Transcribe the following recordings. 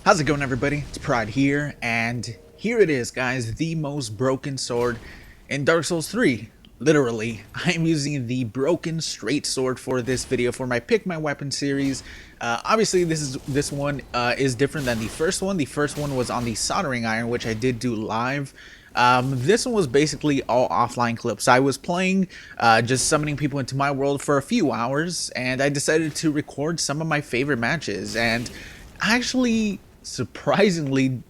How's it going, everybody? It's Pride here, and here it is, guys, the most broken sword in Dark Souls 3. Literally, I'm using the broken straight sword for this video for my Pick My Weapon series. Obviously, this one is different than the first one. The first one was on the soldering iron, which I did do live. This one was basically all offline clips. I was playing, just summoning people into my world for a few hours, and I decided to record some of my favorite matches, and actually surprisingly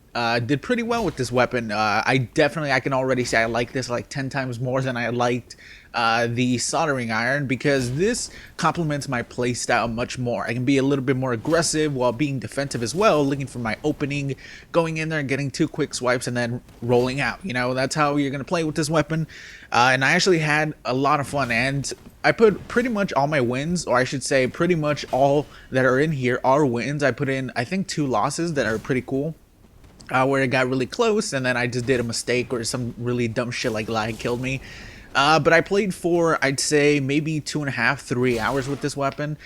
did pretty well with this weapon. I can already say I like this like 10 times more than I liked the soldering iron, because this complements my playstyle much more. I can be a little bit more aggressive while being defensive as well, looking for my opening, going in there and getting 2 quick swipes and then rolling out. You know, that's how you're going to play with this weapon. And I actually had a lot of fun, and I put pretty much all my wins, or I should say pretty much all that are in here are wins. I put in, I think, 2 losses that are pretty cool. Where it got really close and then I just did a mistake or some really dumb shit like lag killed me. But I played for, I'd say, maybe 2.5, 3 hours with this weapon.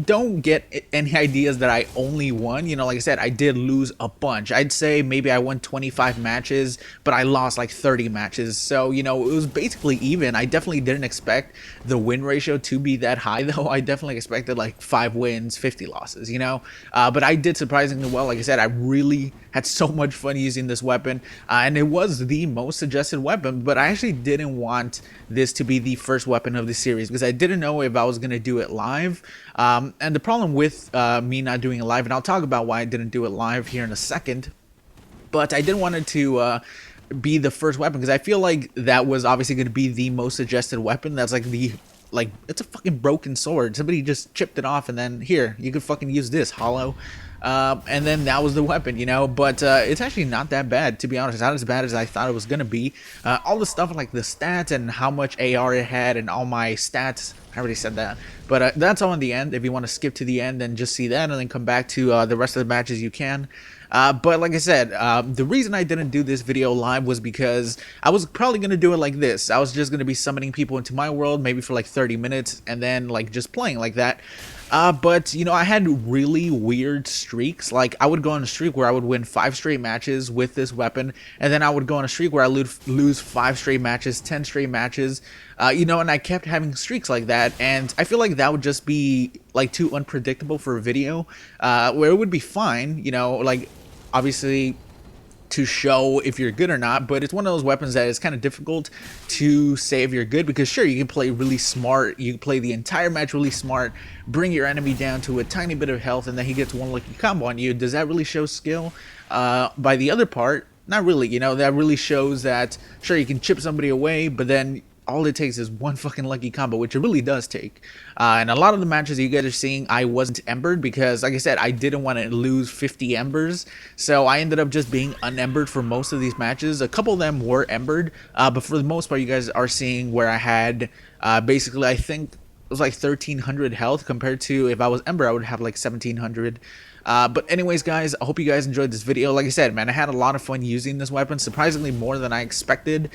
Don't get any ideas that I only won. You know, like I said, I did lose a bunch. I'd say maybe I won 25 matches, but I lost like 30 matches. So, you know, it was basically even. I definitely didn't expect the win ratio to be that high, though. I definitely expected like 5 wins, 50 losses, you know. But I did surprisingly well. Like I said, I really had so much fun using this weapon, and it was the most suggested weapon, but I actually didn't want this to be the first weapon of the series because I didn't know if I was going to do it live. And the problem with me not doing it live, and I'll talk about why I didn't do it live here in a second, but I didn't want it to be the first weapon because I feel like that was obviously going to be the most suggested weapon. That's like it's a fucking broken sword. Somebody just chipped it off and then here, you could fucking use this, hollow. And then that was the weapon, you know, but it's actually not that bad, to be honest. It's not as bad as I thought it was gonna be. All the stuff like the stats and how much AR it had and all my stats, I already said that, but that's all in the end. If you want to skip to the end and just see that and then come back to the rest of the matches, you can. But like I said, the reason I didn't do this video live was because I was probably going to do it like this. I was just going to be summoning people into my world, maybe for like 30 minutes, and then like just playing like that. But, you know, I had really weird streaks. Like, I would go on a streak where I would win 5 straight matches with this weapon, and then I would go on a streak where I lose 5 straight matches, 10 straight matches, you know, and I kept having streaks like that, and I feel like that would just be, like, too unpredictable for a video, where it would be fine, you know, like, obviously to show if you're good or not, but it's one of those weapons that is kind of difficult to say if you're good, because sure, you can play really smart, you can play the entire match really smart, bring your enemy down to a tiny bit of health, and then he gets one lucky combo on you. Does that really show skill? By the other part, not really. You know, that really shows that sure, you can chip somebody away, but then all it takes is one fucking lucky combo, which it really does take. And a lot of the matches you guys are seeing, I wasn't embered because, like I said, I didn't want to lose 50 embers. So I ended up just being unembered for most of these matches. A couple of them were embered, but for the most part, you guys are seeing where I had basically, I think it was like 1,300 health compared to if I was ember, I would have like 1,700. But anyways, guys, I hope you guys enjoyed this video. Like I said, man, I had a lot of fun using this weapon, surprisingly more than I expected.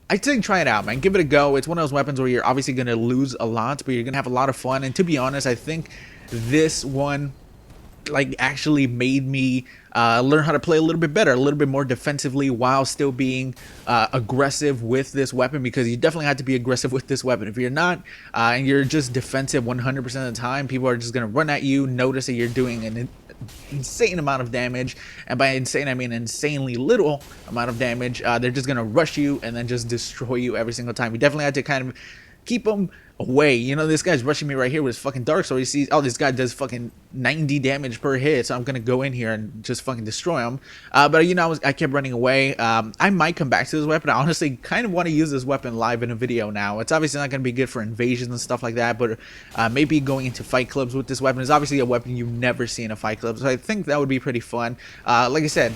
I'd say try it out, man. Give it a go. It's one of those weapons where you're obviously going to lose a lot, but you're going to have a lot of fun. And to be honest, I think this one like actually made me learn how to play a little bit better, a little bit more defensively while still being aggressive with this weapon, because you definitely have to be aggressive with this weapon. If you're not and you're just defensive 100% of the time, people are just going to run at you, notice that you're doing an insane amount of damage, and by insane I mean insanely little amount of damage. They're just gonna rush you and then just destroy you every single time. You definitely have to kind of keep them away. You know, this guy's rushing me right here with his fucking dark sword. He sees, oh, this guy does fucking 90 damage per hit, so I'm gonna go in here and just fucking destroy him. But you know, I kept running away. I might come back to this weapon. I honestly kind of want to use this weapon live in a video now. It's obviously not gonna be good for invasions and stuff like that, but maybe going into fight clubs with this weapon is obviously a weapon you never see in a fight club, so I think that would be pretty fun. Like I said,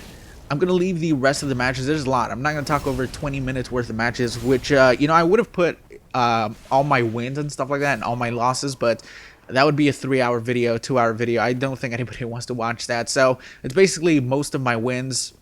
I'm going to leave the rest of the matches. There's a lot. I'm not going to talk over 20 minutes worth of matches, which, you know, I would have put all my wins and stuff like that and all my losses, but that would be a 3-hour video, 2-hour video. I don't think anybody wants to watch that. So it's basically most of my wins,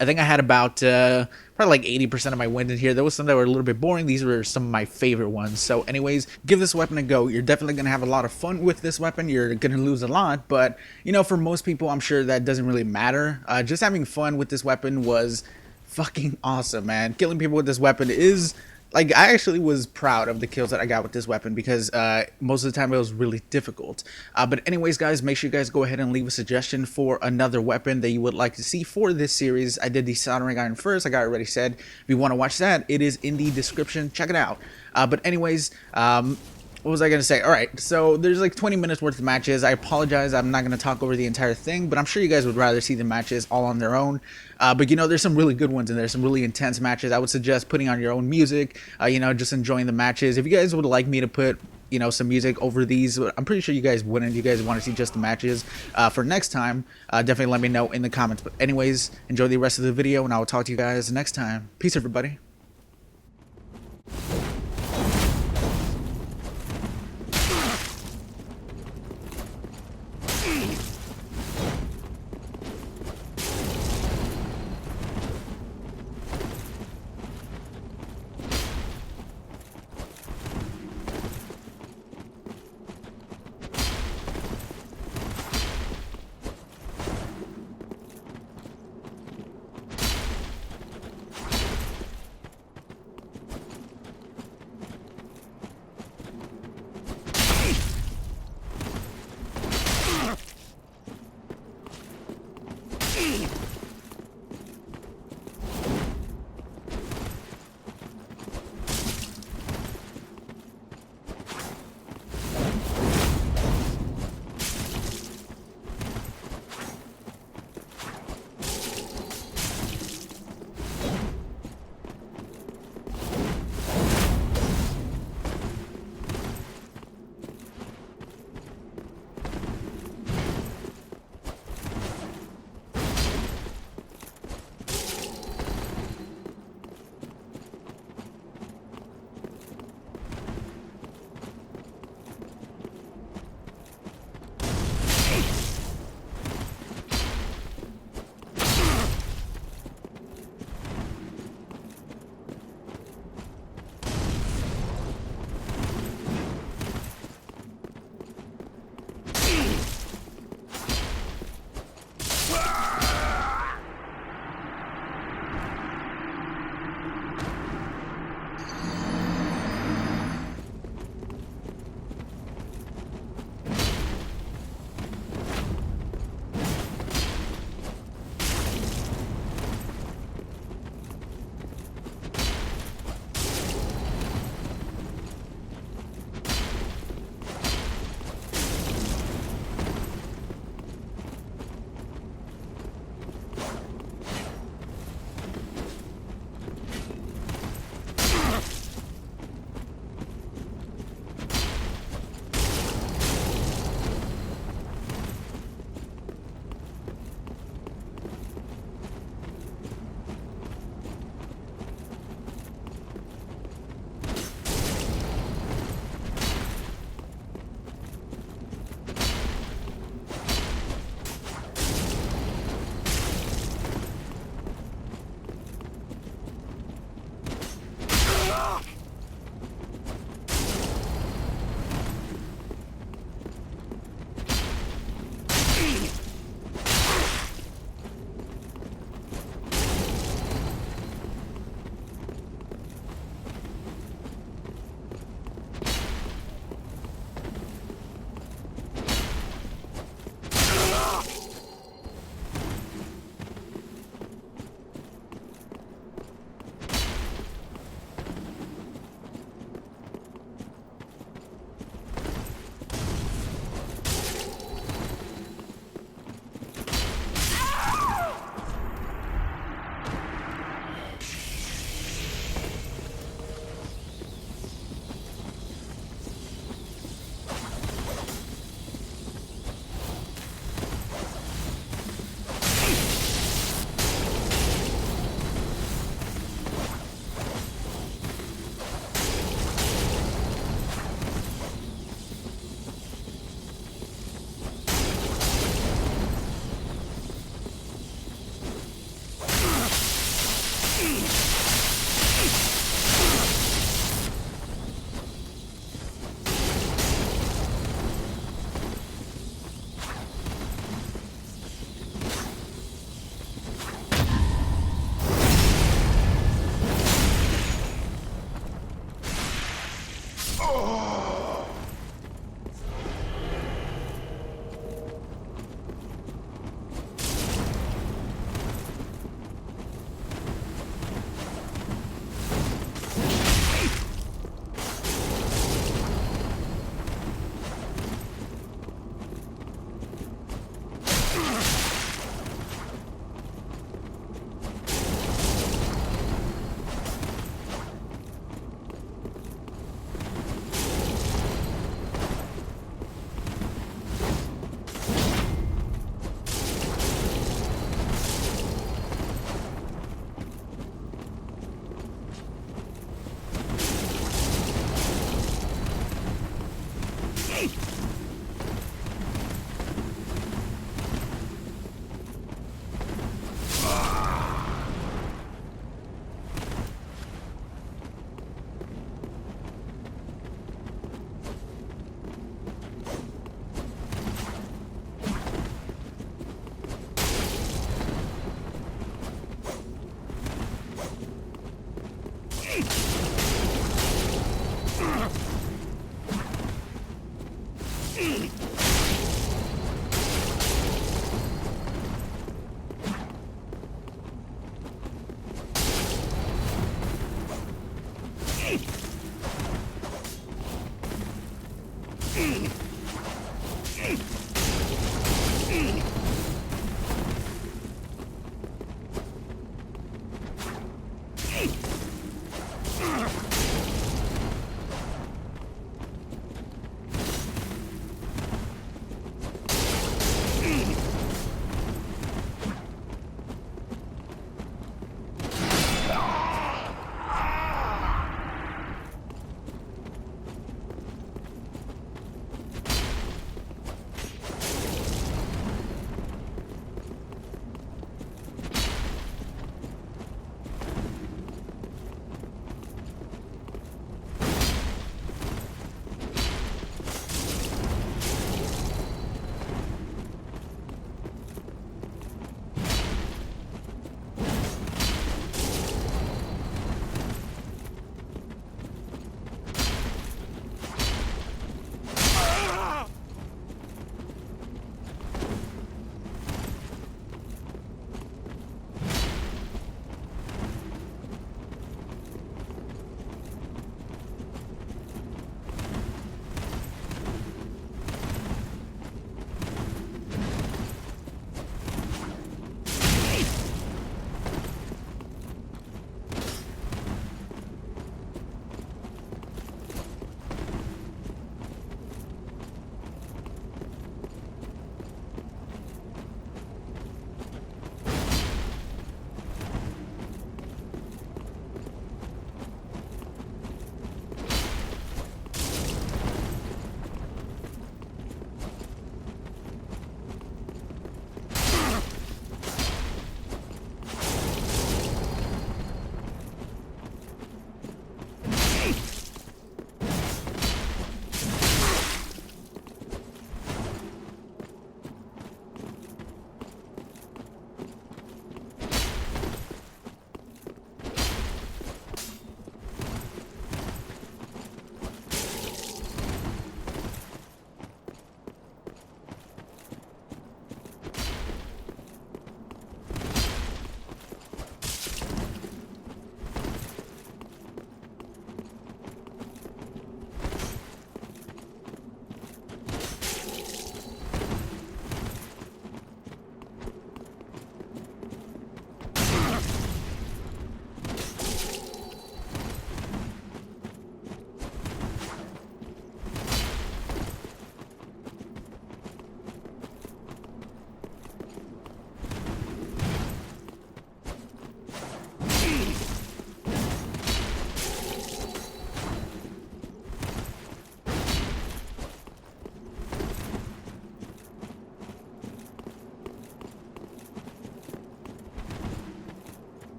I think I had about probably like 80% of my wins in here. There was some that were a little bit boring. These were some of my favorite ones. So anyways, give this weapon a go. You're definitely going to have a lot of fun with this weapon. You're going to lose a lot, but you know, for most people, I'm sure that doesn't really matter. Just having fun with this weapon was fucking awesome, man. Killing people with this weapon is... Like, I actually was proud of the kills that I got with this weapon because most of the time it was really difficult. But anyways, guys, make sure you guys go ahead and leave a suggestion for another weapon that you would like to see for this series. I did the soldering iron first, like I already said. If you want to watch that, it is in the description. Check it out. But anyways, what was I going to say? All right, so there's like 20 minutes worth of matches. I apologize, I'm not going to talk over the entire thing, but I'm sure you guys would rather see the matches all on their own. But you know, there's some really good ones in there, some really intense matches. I would suggest putting on your own music, you know, just enjoying the matches. If you guys would like me to put, you know, some music over these, I'm pretty sure you guys wouldn't. You guys want to see just the matches for next time. Definitely let me know in the comments. But anyways, enjoy the rest of the video, and I will talk to you guys next time. Peace, everybody.